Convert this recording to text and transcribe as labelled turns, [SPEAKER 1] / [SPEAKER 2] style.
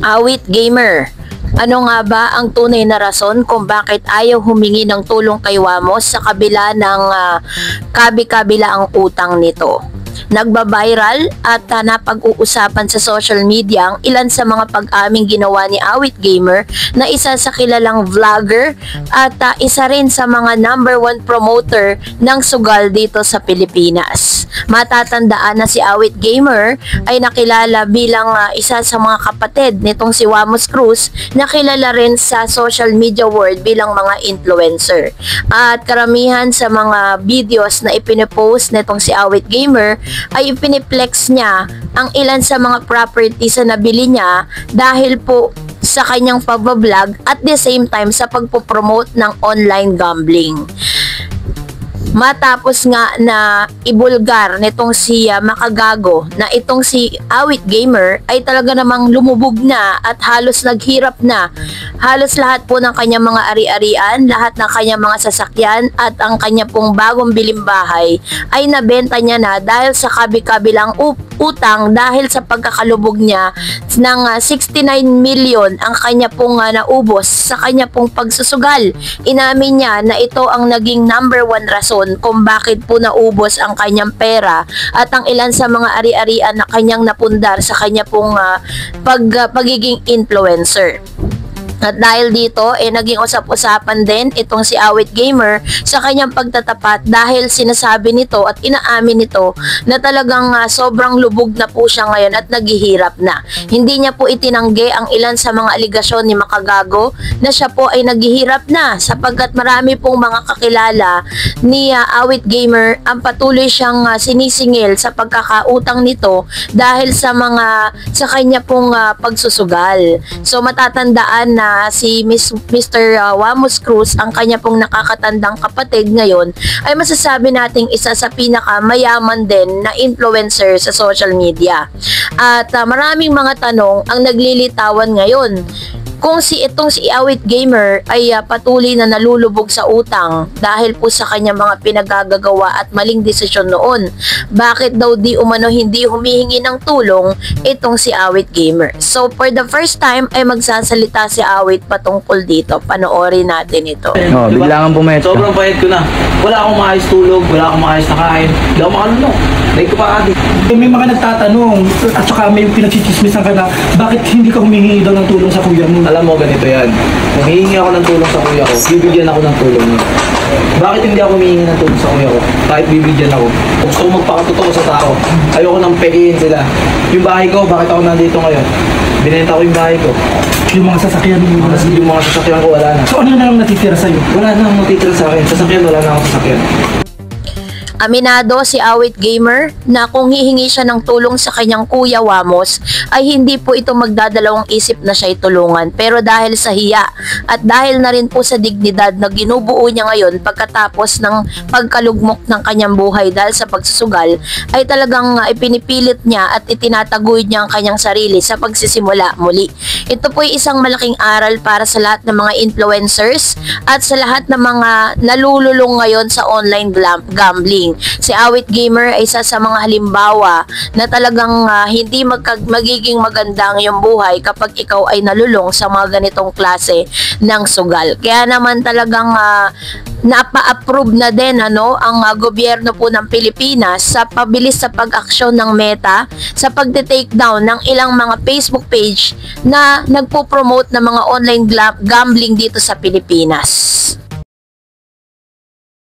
[SPEAKER 1] Awit gamer, ano nga ba ang tunay na rason kung bakit ayaw humingi ng tulong kay Wamos sa kabila ng kabi-kabila ang utang nito? Nagba-viral at napag-uusapan sa social media ang ilan sa mga pag-aming ginawa ni Awit Gamer na isa sa kilalang vlogger at isa rin sa mga #1 promoter ng sugal dito sa Pilipinas. Matatandaan na si Awit Gamer ay nakilala bilang isa sa mga kapatid nitong si Wamos Cruz na kilala rin sa social media world bilang mga influencer. At karamihan sa mga videos na ipinipost nitong si Awit Gamer ay ipiniplex niya ang ilan sa mga properties na nabili niya dahil po sa kanyang pagbablog at the same time sa pagpopromote ng online gambling. Matapos nga na ibulgar nitong si Makagago na itong si Awit Gamer ay talaga namang lumubog na at halos naghirap na. Halos lahat po ng kanyang mga ari-arian, lahat ng kanyang mga sasakyan at ang kanya pong bagong biling bahay ay nabenta niya na dahil sa kabi-kabilang utang dahil sa pagkakalubog niya ng 69 million ang kanya pong naubos sa kanya pong pagsusugal. Inamin niya na ito ang naging #1 rason kung bakit po naubos ang kanyang pera at ang ilan sa mga ari-arian na kanyang napundar sa kanya pong pagiging influencer. At dahil dito, naging usap-usapan din itong si Awit Gamer sa kanyang pagtatapat dahil sinasabi nito at inaamin nito na talagang sobrang lubog na po siya ngayon at naghihirap na. Hindi niya po itinanggi ang ilan sa mga aligasyon ni Makagago na siya po ay naghihirap na sapagkat marami pong mga kakilala ni Awit Gamer ang patuloy siyang sinisingil sa pagkakautang nito dahil sa kanya pong pagsusugal. So matatandaan na si Mr. Wamos Cruz, ang kanya pong nakakatandang kapatid ngayon, ay masasabi nating isa sa pinakamayaman din na influencer sa social media. At maraming mga tanong ang naglilitawan ngayon. Kung itong si Awit Gamer ay patuloy na nalulubog sa utang dahil po sa kanyang mga pinagagagawa at maling desisyon noon, bakit daw di umano hindi humihingi ng tulong itong si Awit Gamer? So for the first time ay magsasalita si Awit patungkol dito. Panoorin natin ito.
[SPEAKER 2] Bigla kang pumayat ka.
[SPEAKER 3] Sobrang payat ko na. Wala akong maayos tulog, wala akong maayos na kain. Hindi ako makalunok. Like ko pa adi.
[SPEAKER 4] May mga nagtatanong at saka may pinagchichismisan ka na bakit hindi ka humihingi daw ng tulong sa kuya mo?
[SPEAKER 3] Alam mo, ganito yan. Kung hihingi ako ng tulong sa kuya ko, bibigyan ako ng tulong niya. Bakit hindi ako humihingi ng tulong sa kuya ko? Kahit bibigyan ako. Gusto ko magpakatotoo sa tao. Ayoko nang pegiin sila. Yung bahay ko, bakit ako nandito ngayon? Binenta ko yung bahay ko.
[SPEAKER 4] Yung mga sasakyan mo.
[SPEAKER 3] Yung mga sasakyan ko, wala na.
[SPEAKER 4] So ano na lang natitira sa'yo?
[SPEAKER 3] Wala na akong natitira sa akin. Sasakyan, wala na akong sasakyan.
[SPEAKER 1] Aminado si Awit Gamer na kung hihingi siya ng tulong sa kanyang kuya Wamos ay hindi po ito magdadalawang isip na siya itulungan, pero dahil sa hiya at dahil na rin po sa dignidad na ginubuo niya ngayon pagkatapos ng pagkalugmok ng kanyang buhay dahil sa pagsusugal ay talagang ipinipilit niya at itinataguyod niya ang kanyang sarili sa pagsisimula muli. Ito po ay isang malaking aral para sa lahat ng mga influencers at sa lahat ng mga nalululong ngayon sa online gambling. Si Awit Gamer ay isa sa mga halimbawa na talagang hindi magiging maganda ang iyong buhay kapag ikaw ay nalulong sa mga ganitong klase ng sugal. Kaya naman talagang napa-approve na din ang gobyerno po ng Pilipinas sa pabilis sa pag-aksyon ng Meta sa pagte-take down ng ilang mga Facebook page na nagpo-promote ng mga online gambling dito sa Pilipinas.